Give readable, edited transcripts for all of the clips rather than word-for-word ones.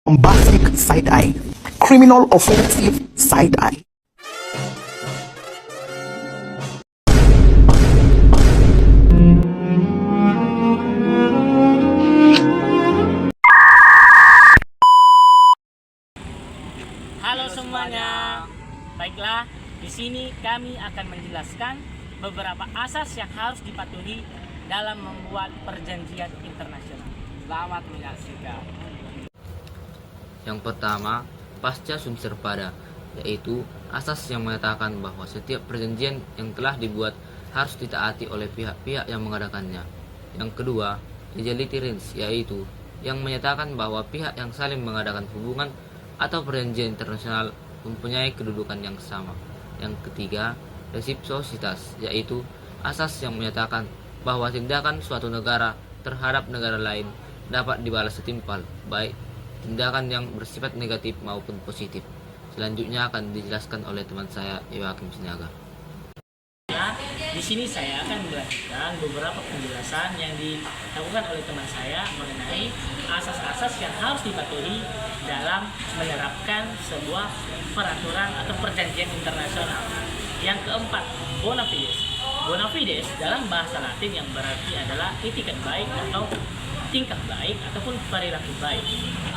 bombastic side eye, criminal offensive side eye. Halo semuanya. Baiklah, di sini kami akan menjelaskan beberapa asas yang harus dipatuhi dalam membuat perjanjian internasional. Selamat menyaksikan. Yang pertama, pasca sum serpada, yaitu asas yang menyatakan bahwa setiap perjanjian yang telah dibuat harus ditaati oleh pihak-pihak yang mengadakannya. Yang kedua, egalitarians, yaitu yang menyatakan bahwa pihak yang saling mengadakan hubungan atau perjanjian internasional mempunyai kedudukan yang sama. Yang ketiga, resiprositas, yaitu asas yang menyatakan bahwa tindakan suatu negara terhadap negara lain dapat dibalas setimpal, baik tindakan yang bersifat negatif maupun positif. Selanjutnya akan dijelaskan oleh teman saya, Yoakim Sinaga. Nah, di sini saya akan menjelaskan beberapa penjelasan yang dilakukan oleh teman saya mengenai asas-asas yang harus dipatuhi dalam menerapkan sebuah peraturan atau perjanjian internasional. Yang keempat, bona fides. Bona fides dalam bahasa Latin yang berarti adalah etikat baik atau tingkah baik ataupun perilaku baik.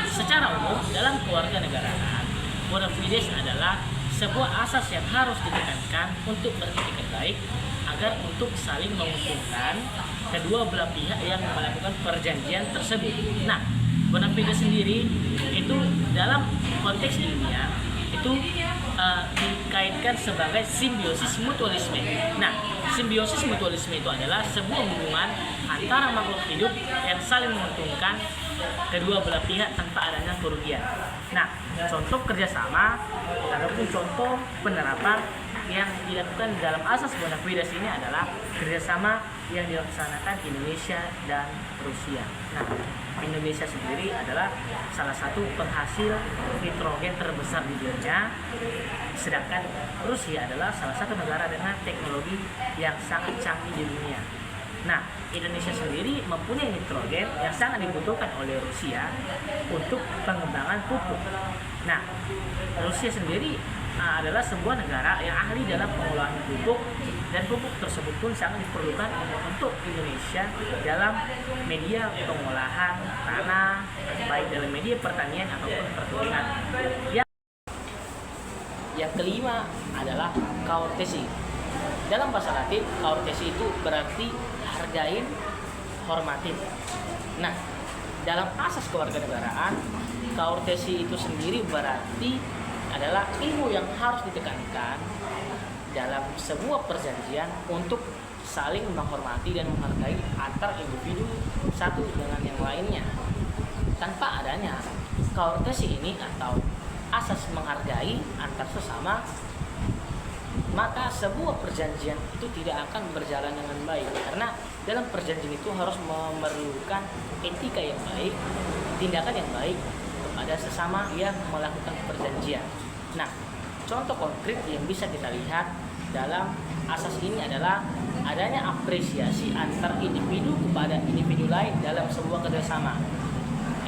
Secara umum dalam kewarganegaraan, bona fides adalah sebuah asas yang harus ditekankan untuk beretikat baik agar untuk saling menguntungkan kedua belah pihak yang melakukan perjanjian tersebut. Nah, bona fides sendiri itu dalam konteks ilmiah itu dikaitkan sebagai simbiosis mutualisme. Nah, simbiosis mutualisme itu adalah sebuah hubungan antara makhluk hidup yang saling menguntungkan kedua belah pihak tanpa adanya kerugian. Nah, contoh kerjasama ataupun contoh penerapan yang dilakukan dalam asas bona fides ini adalah kerjasama yang dilaksanakan Indonesia dan Rusia. Nah, Indonesia sendiri adalah salah satu penghasil nitrogen terbesar di dunia, sedangkan Rusia adalah salah satu negara dengan teknologi yang sangat canggih di dunia. Nah, Indonesia sendiri mempunyai nitrogen yang sangat dibutuhkan oleh Rusia untuk pengembangan pupuk. Nah, Rusia sendiri adalah sebuah negara yang ahli dalam pengolahan pupuk, dan pupuk tersebut pun sangat diperlukan untuk Indonesia dalam media pengolahan tanah, baik dalam media pertanian ataupun perkebunan. Yang kelima adalah courtesy. Dalam bahasa Latin, courtesy itu berarti hargain, hormatin. Nah, dalam asas kewarganegaraan, courtesy itu sendiri berarti adalah ilmu yang harus ditekankan dalam sebuah perjanjian untuk saling menghormati dan menghargai antar individu satu dengan yang lainnya. Tanpa adanya courtesy ini atau asas menghargai antar sesama, maka sebuah perjanjian itu tidak akan berjalan dengan baik, karena dalam perjanjian itu harus memerlukan etika yang baik, tindakan yang baik kepada sesama yang melakukan perjanjian. Nah, contoh konkret yang bisa kita lihat dalam asas ini adalah adanya apresiasi antar individu kepada individu lain dalam sebuah kerjasama.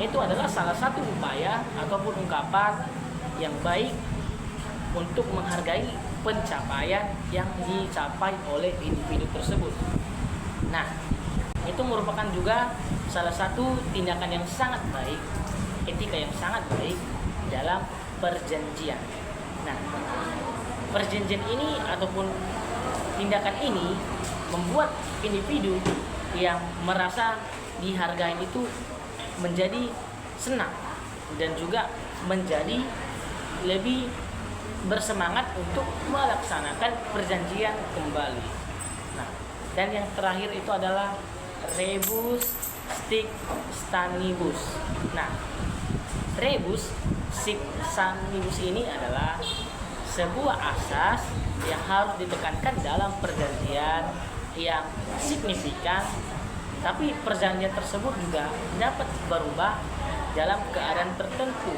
Itu adalah salah satu upaya ataupun ungkapan yang baik untuk menghargai pencapaian yang dicapai oleh individu tersebut. Nah, itu merupakan juga salah satu tindakan yang sangat baik, etika yang sangat baik dalam perjanjian. Nah, perjanjian ini ataupun tindakan ini membuat individu yang merasa dihargai itu menjadi senang dan juga menjadi lebih bersemangat untuk melaksanakan perjanjian kembali. Nah, dan yang terakhir itu adalah rebus sic stantibus. Nah, rebus sic stantibus ini adalah sebuah asas yang harus ditekankan dalam perjanjian yang signifikan, tapi perjanjian tersebut juga dapat berubah dalam keadaan tertentu.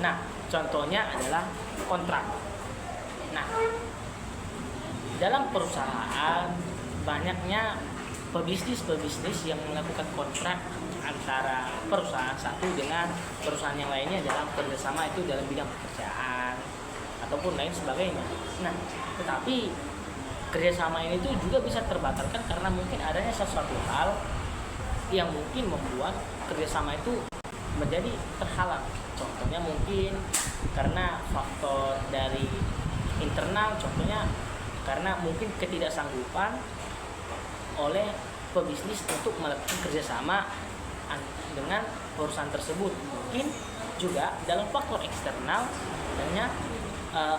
Nah, contohnya adalah kontrak. Nah, dalam perusahaan banyaknya pebisnis yang melakukan kontrak antara perusahaan satu dengan perusahaan yang lainnya dalam kerjasama itu dalam bidang pekerjaan ataupun lain sebagainya. Nah, tetapi kerjasama ini tuh juga bisa terbatalkan karena mungkin adanya sesuatu hal yang mungkin membuat kerjasama itu menjadi terhalang. Contohnya mungkin karena faktor dari internal, contohnya karena mungkin ketidaksanggupan oleh pebisnis untuk melakukan kerjasama dengan perusahaan tersebut. Mungkin juga dalam faktor eksternal, adanya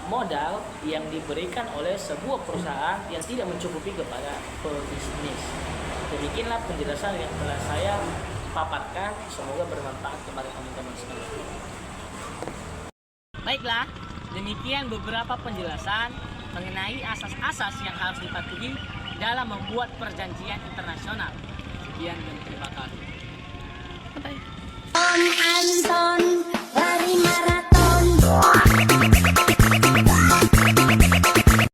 modal yang diberikan oleh sebuah perusahaan yang tidak mencukupi kepada pebisnis. Demikianlah penjelasan yang telah saya paparkan, semoga bermanfaat kepada teman-teman sekalian. Baiklah, demikian beberapa penjelasan mengenai asas-asas yang harus dipatuhi dalam membuat perjanjian internasional. Sekian dan terima kasih. Anton